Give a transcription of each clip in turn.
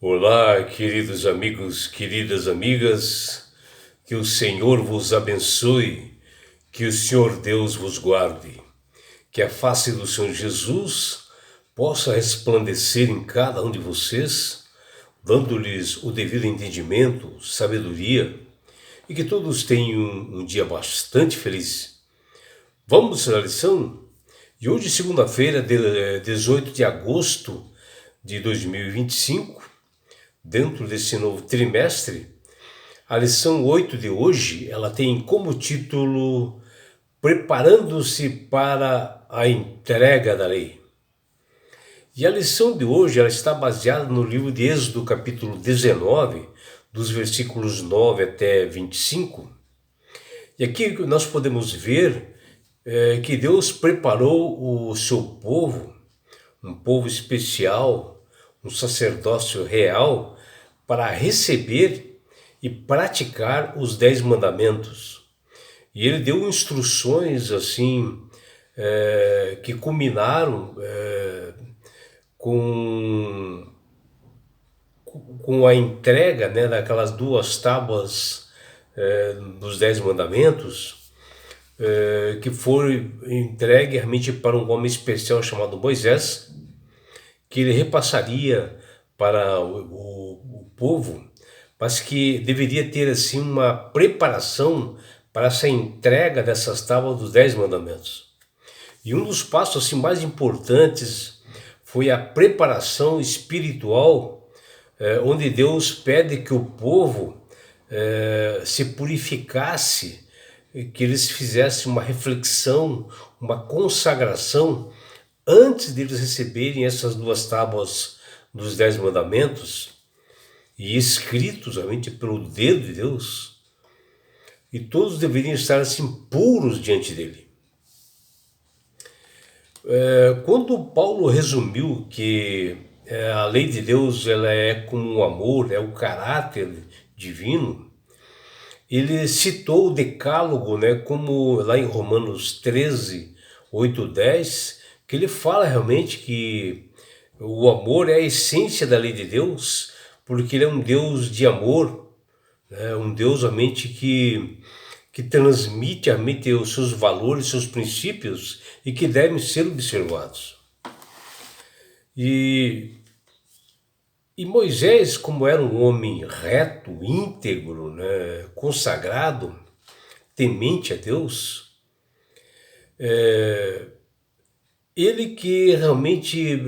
Olá, queridos amigos, queridas amigas, que o Senhor vos abençoe, que o Senhor Deus vos guarde, que a face do Senhor Jesus possa resplandecer em cada um de vocês, dando-lhes o devido entendimento, sabedoria, e que todos tenham um dia bastante feliz. Vamos à lição? E hoje, segunda-feira, 18 de agosto de 2025, dentro desse novo trimestre, a lição 8 de hoje, ela tem como título Preparando-se para a entrega da lei. E a lição de hoje, ela está baseada no livro de Êxodo, capítulo 19, dos versículos 9 até 25. E aqui nós podemos ver que Deus preparou o seu povo, um povo especial, um sacerdócio real, para receber e praticar os 10 mandamentos. E ele deu instruções assim, que culminaram com a entrega, né, daquelas duas tábuas dos 10 mandamentos, que foi entregue realmente para um homem especial chamado Moisés, que ele repassaria para o povo, mas que deveria ter assim uma preparação para essa entrega dessas tábuas dos 10 mandamentos. E um dos passos assim mais importantes foi a preparação espiritual, onde Deus pede que o povo se purificasse, que eles fizessem uma reflexão, uma consagração, antes de eles receberem essas duas tábuas dos 10 mandamentos, e escritos realmente pelo dedo de Deus, e todos deveriam estar assim puros diante dele. Quando Paulo resumiu que a lei de Deus ela é como o amor, é o caráter divino, ele citou o decálogo, né, como lá em Romanos 13, 8, 10, que ele fala realmente que o amor é a essência da lei de Deus, porque ele é um Deus de amor, né, um Deus realmente que transmite realmente os seus valores, seus princípios e que devem ser observados. E Moisés, como era um homem reto, íntegro, né, consagrado, temente a Deus, ele que realmente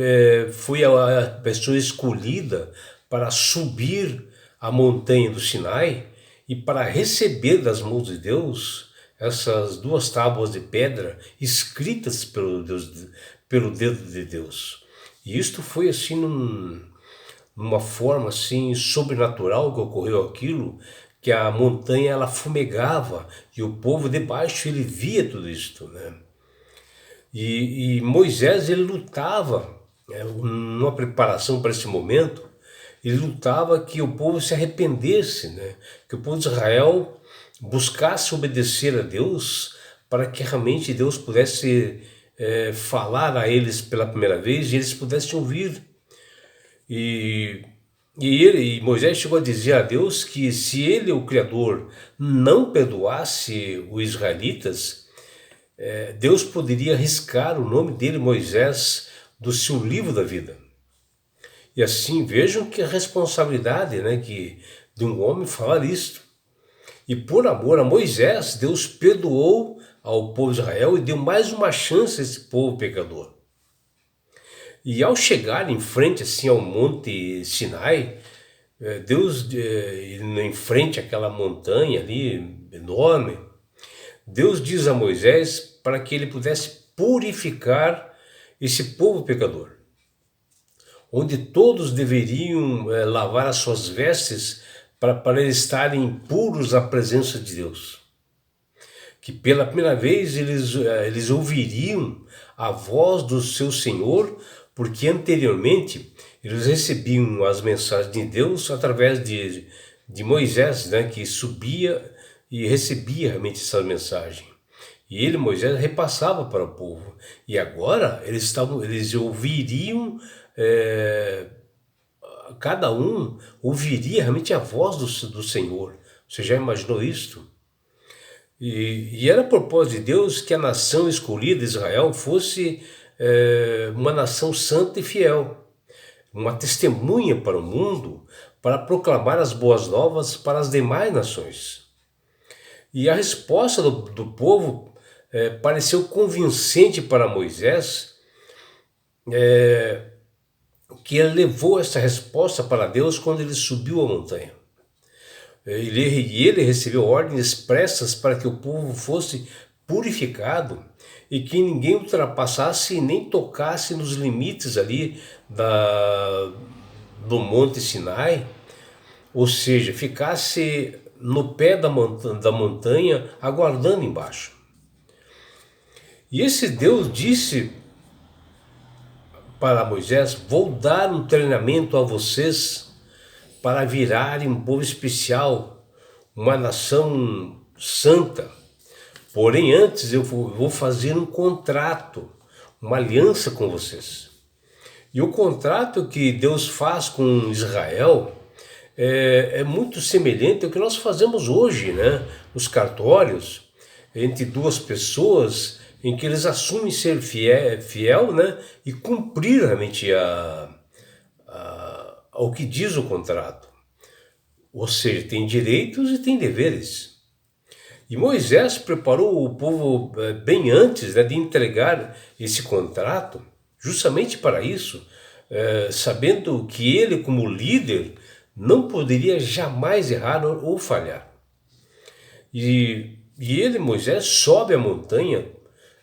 foi a pessoa escolhida para subir a montanha do Sinai e para receber das mãos de Deus essas duas tábuas de pedra escritas pelo dedo de Deus. E isto foi assim numa forma assim sobrenatural que ocorreu aquilo, que a montanha ela fumegava e o povo debaixo ele via tudo isto, né? E Moisés ele lutava, numa preparação para esse momento, ele lutava que o povo se arrependesse, né? Que o povo de Israel buscasse obedecer a Deus para que realmente Deus pudesse falar a eles pela primeira vez e eles pudessem ouvir. E Moisés chegou a dizer a Deus que se ele, o Criador, não perdoasse os israelitas, Deus poderia riscar o nome dele, Moisés, do seu livro da vida. E assim, vejam que a responsabilidade, né, de um homem falar isto. E por amor a Moisés, Deus perdoou ao povo de Israel e deu mais uma chance a esse povo pecador. E ao chegar em frente assim ao Monte Sinai, Deus, em frente àquela montanha ali, enorme, Deus diz a Moisés para que ele pudesse purificar esse povo pecador, onde todos deveriam lavar as suas vestes para eles estarem puros à presença de Deus. Que pela primeira vez eles ouviriam a voz do seu Senhor, porque anteriormente eles recebiam as mensagens de Deus através de Moisés, né, que subia e recebia realmente essa mensagem. E ele, Moisés, repassava para o povo. E agora eles ouviriam cada um ouviria realmente a voz do Senhor. Você já imaginou isto? E era propósito de Deus que a nação escolhida, Israel, fosse uma nação santa e fiel, uma testemunha para o mundo, para proclamar as boas novas para as demais nações. E a resposta do povo pareceu convincente para Moisés, que ele levou essa resposta para Deus quando ele subiu a montanha. Ele recebeu ordens expressas para que o povo fosse purificado e que ninguém ultrapassasse nem tocasse nos limites ali do Monte Sinai, ou seja, ficasse no pé da montanha aguardando embaixo. E esse Deus disse para Moisés: vou dar um treinamento a vocês para virarem um povo especial, uma nação santa. Porém, antes eu vou fazer um contrato, uma aliança com vocês. E o contrato que Deus faz com Israel é muito semelhante ao que nós fazemos hoje, né? Nos cartórios, entre duas pessoas, em que eles assumem ser fiel, né? E cumprir realmente ao que diz o contrato. Ou seja, tem direitos e tem deveres. E Moisés preparou o povo bem antes, né, de entregar esse contrato, justamente para isso, sabendo que ele, como líder, não poderia jamais errar ou falhar. E ele, Moisés, sobe a montanha,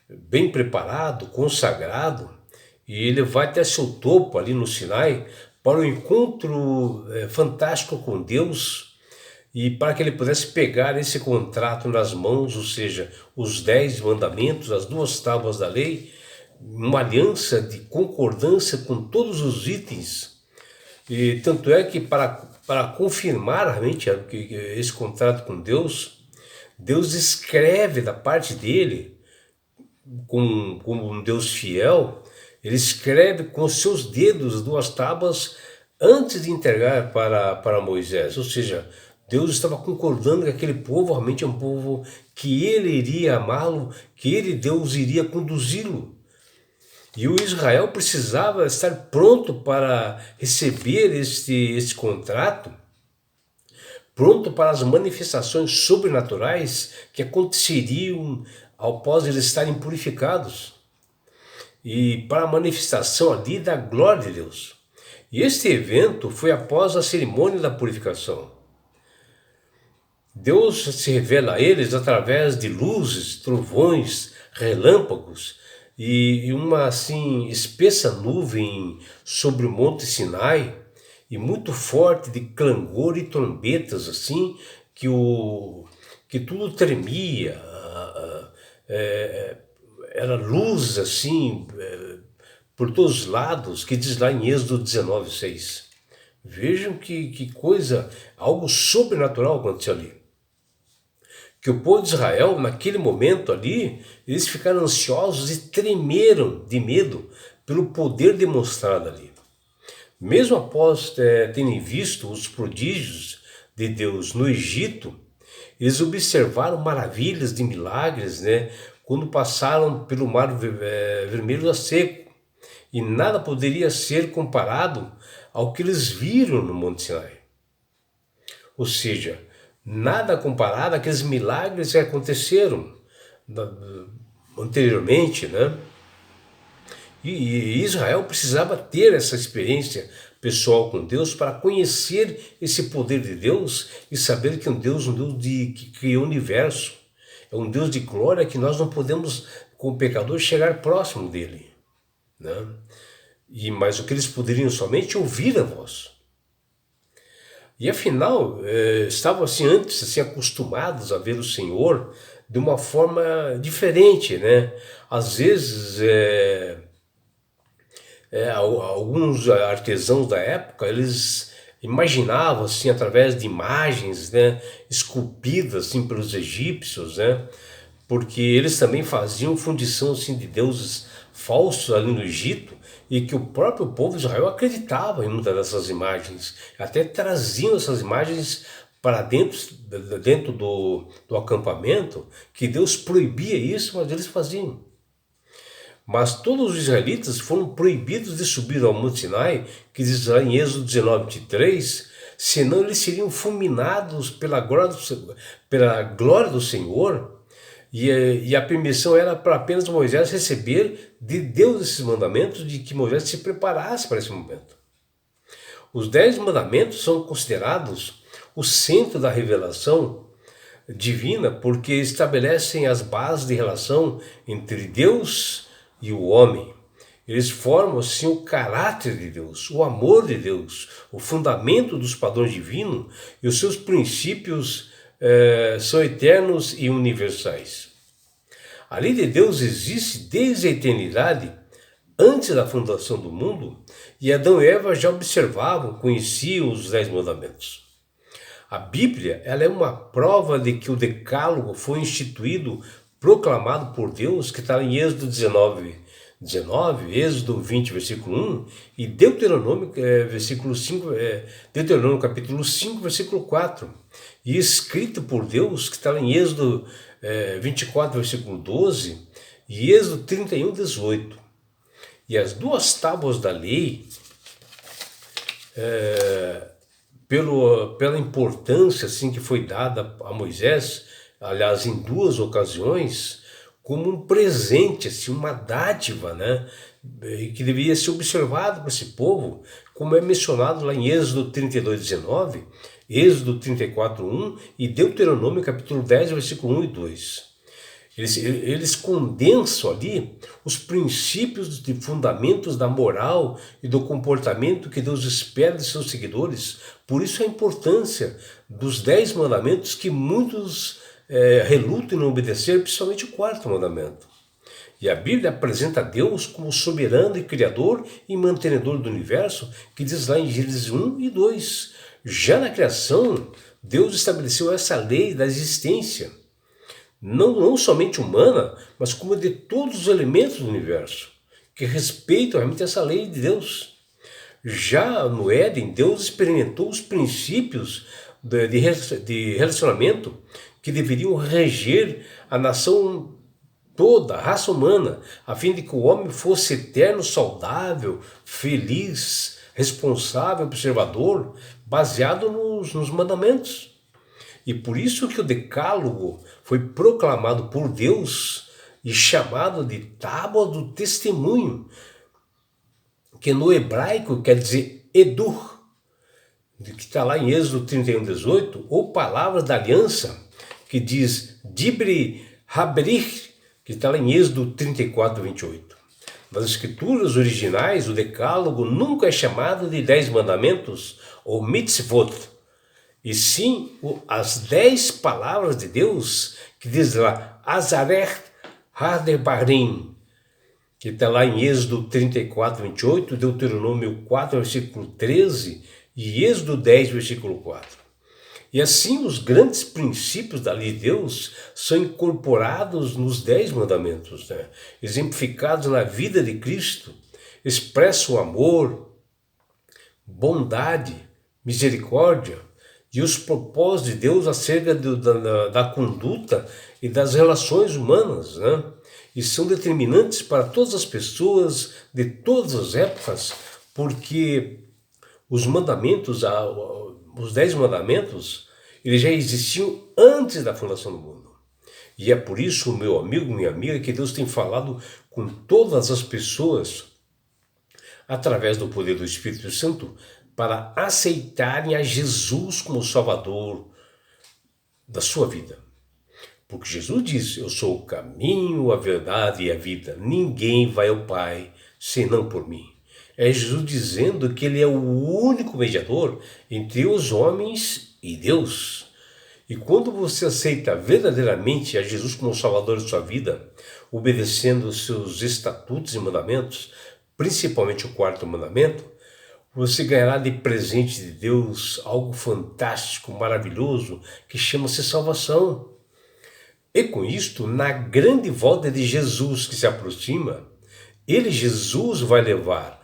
bem preparado, consagrado, e ele vai até seu topo ali no Sinai para um encontro fantástico com Deus, e para que ele pudesse pegar esse contrato nas mãos, ou seja, os 10 mandamentos, as 2 tábuas da lei, uma aliança de concordância com todos os itens. E tanto é que para confirmar realmente esse contrato com Deus, Deus escreve da parte dele, como um Deus fiel, ele escreve com seus dedos as 2 tábuas antes de entregar para Moisés. Ou seja, Deus estava concordando que aquele povo realmente é um povo que ele iria amá-lo, que ele, Deus, iria conduzi-lo. E o Israel precisava estar pronto para receber este contrato, pronto para as manifestações sobrenaturais que aconteceriam após eles estarem purificados, e para a manifestação ali da glória de Deus. E este evento foi após a cerimônia da purificação. Deus se revela a eles através de luzes, trovões, relâmpagos e uma assim espessa nuvem sobre o Monte Sinai, e muito forte de clangor e trombetas, assim que tudo tremia. Era luz assim por todos os lados, que diz lá em Êxodo 19:6. Vejam que coisa, algo sobrenatural aconteceu ali. Que o povo de Israel, naquele momento ali, eles ficaram ansiosos e tremeram de medo pelo poder demonstrado ali. Mesmo após terem visto os prodígios de Deus no Egito, eles observaram maravilhas de milagres, né, quando passaram pelo mar vermelho a seco. E nada poderia ser comparado ao que eles viram no Monte Sinai. Ou seja, nada comparado àqueles milagres que aconteceram anteriormente, né? E Israel precisava ter essa experiência pessoal com Deus para conhecer esse poder de Deus e saber que é um Deus que criou o universo. É um Deus de glória que nós não podemos, como pecador, chegar próximo dele, né? Mas o que eles poderiam somente ouvir a voz. E afinal, estavam assim antes assim acostumados a ver o Senhor de uma forma diferente, né? Às vezes, alguns artesãos da época, eles imaginavam assim através de imagens, né, esculpidas assim pelos egípcios, né? Porque eles também faziam fundição assim de deuses falsos ali no Egito, e que o próprio povo de Israel acreditava em muitas dessas imagens, até traziam essas imagens para dentro do acampamento, que Deus proibia isso, mas eles faziam. Mas todos os israelitas foram proibidos de subir ao Monte Sinai, que diz lá em Êxodo 19:3, senão eles seriam fulminados pela glória do Senhor, e a permissão era para apenas Moisés receber de Deus esses mandamentos, de que Moisés se preparasse para esse momento. Os 10 mandamentos são considerados o centro da revelação divina, porque estabelecem as bases de relação entre Deus e o homem. Eles formam assim o caráter de Deus, o amor de Deus, o fundamento dos padrões divinos, e os seus princípios são eternos e universais. A lei de Deus existe desde a eternidade, antes da fundação do mundo, e Adão e Eva já observavam, conheciam os 10 mandamentos. A Bíblia, ela é uma prova de que o Decálogo foi instituído, proclamado por Deus, que está em Êxodo 19, Êxodo 20, versículo 1, e Deuteronômio, Deuteronômio capítulo 5, versículo 4, e escrito por Deus, que está em Êxodo 24, versículo 12, e Êxodo 31, 18. E as 2 tábuas da lei, pela importância assim, que foi dada a Moisés, aliás, em 2 ocasiões, como um presente, assim, uma dádiva, né? Que deveria ser observado por esse povo, como é mencionado lá em Êxodo 32, 19, Êxodo 34, 1 e Deuteronômio capítulo 10, versículo 1 e 2. Eles condensam ali os princípios e fundamentos da moral e do comportamento que Deus espera de seus seguidores. Por isso a importância dos 10 mandamentos, que muitos relutam em não obedecer, principalmente o 4º mandamento. E a Bíblia apresenta Deus como soberano e criador e mantenedor do universo, que diz lá em Gênesis 1 e 2. Já na criação, Deus estabeleceu essa lei da existência, não somente humana, mas como de todos os elementos do universo, que respeitam realmente essa lei de Deus. Já no Éden, Deus experimentou os princípios de relacionamento que deveriam reger a nação toda, a raça humana, a fim de que o homem fosse eterno, saudável, feliz, responsável, observador, baseado nos mandamentos. E por isso que o Decálogo foi proclamado por Deus e chamado de Tábua do Testemunho, que no hebraico quer dizer Edur, que está lá em Êxodo 31, 18, ou Palavras da Aliança, que diz Dibri Habrich, que está lá em Êxodo 34, 28. Nas escrituras originais, o Decálogo nunca é chamado de 10 mandamentos ou mitzvot, e sim as 10 palavras de Deus, que diz lá Azarech Hadebarim, que está lá em Êxodo 34, 28, Deuteronômio 4, versículo 13 e Êxodo 10, versículo 4. E assim os grandes princípios da lei de Deus são incorporados nos 10 mandamentos, né? Exemplificados na vida de Cristo, expressam o amor, bondade, misericórdia e os propósitos de Deus acerca da conduta e das relações humanas, né? E são determinantes para todas as pessoas de todas as épocas, porque os mandamentos, os 10 mandamentos, eles já existiam antes da fundação do mundo. E é por isso, meu amigo, minha amiga, que Deus tem falado com todas as pessoas através do poder do Espírito Santo para aceitarem a Jesus como Salvador da sua vida. Porque Jesus diz, eu sou o caminho, a verdade e a vida. Ninguém vai ao Pai senão por mim. É Jesus dizendo que ele é o único mediador entre os homens e Deus. E quando você aceita verdadeiramente a Jesus como Salvador de sua vida, obedecendo os seus estatutos e mandamentos, principalmente o 4º mandamento, você ganhará de presente de Deus algo fantástico, maravilhoso, que chama-se salvação. E com isto, na grande volta de Jesus que se aproxima, Jesus vai levar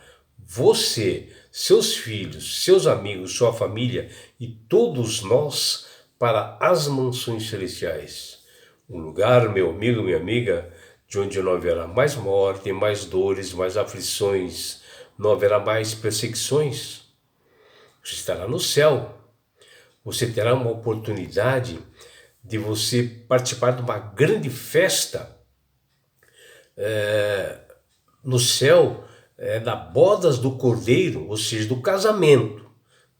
você, seus filhos, seus amigos, sua família e todos nós para as mansões celestiais. Um lugar, meu amigo, minha amiga, de onde não haverá mais morte, mais dores, mais aflições, não haverá mais perseguições. Você estará no céu. Você terá uma oportunidade de você participar de uma grande festa no céu, da bodas do Cordeiro, ou seja, do casamento,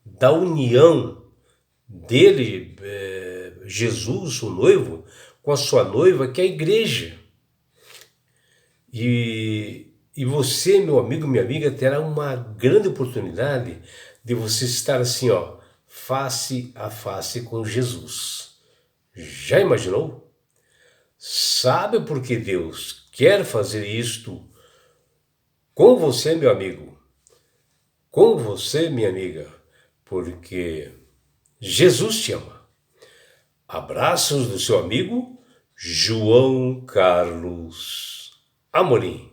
da união dele, Jesus, o noivo, com a sua noiva, que é a igreja. E você, meu amigo, minha amiga, terá uma grande oportunidade de você estar assim, ó, face a face com Jesus. Já imaginou? Sabe por que Deus quer fazer isto com você, meu amigo? Com você, minha amiga? Porque Jesus te ama. Abraços do seu amigo João Carlos Amorim.